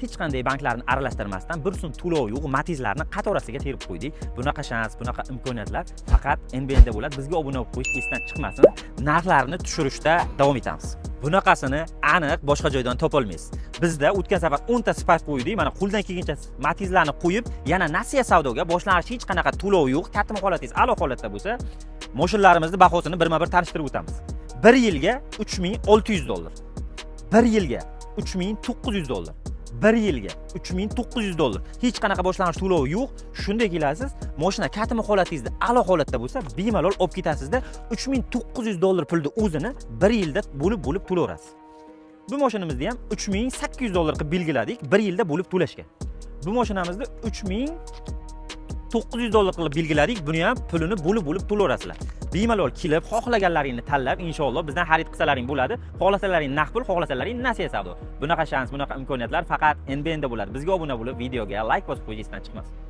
hech qanday banklarni aralashtirmasdan bir so'm to'lov yo'q Matizlarni qatorasiga terib qo'ydik. Bunaqa shans, bunaqa imkoniyatlar faqat NBNda bo'ladi. Bizga obuna bo'lib qo'yish esdan chiqmasin. Narxlarni tushirishda davom etamiz. Bunaqasini aniq boshqa joydan topa olmaysiz. Bizda o'tgan safar 10 ta spark qo'ydik. Mana qo'ldan kelgancha Matizlarni qo'yib, yana nasiya savdoga boshlanish hech qanaqa to'lov yo'q. Katma holatingiz a'lo holatda bo'lsa, mashinalarimizning bahosini birma-bir tanishtirib o'tamiz. 1 yilga $3600. 1 yilga $3900. 1 yilga $3900. Hech qanaqa boshlang'ich to'lovi yo'q. Shunday kelasiz, mashina katma holatingizda a'lo holatda bo'lsa, bemalol olib ketasizda $3900 pulni o'zini 1 yilda bo'lib to'layverasiz. Bu mashinamizda ham $3800 qilib belgiladik 1 yilda bo'lib to'lashga. Bu mashinamizda $3900 qilib belgiladik. Buni ham pulini bo'lib to'layverasizlar. Bemalol kelib, xohlaganlaringni tanlab, inshaalloh bizdan xarid qilsalaring bo'ladi. Xohlasalaring naqd pul, xohlasalaring nasiya savdo. Bunaqa shans, bunaqa imkoniyatlar faqat NBNda bo'ladi. Bizga obuna bo'lib, videoga like bosib qo'yishingizdan chiqmasin.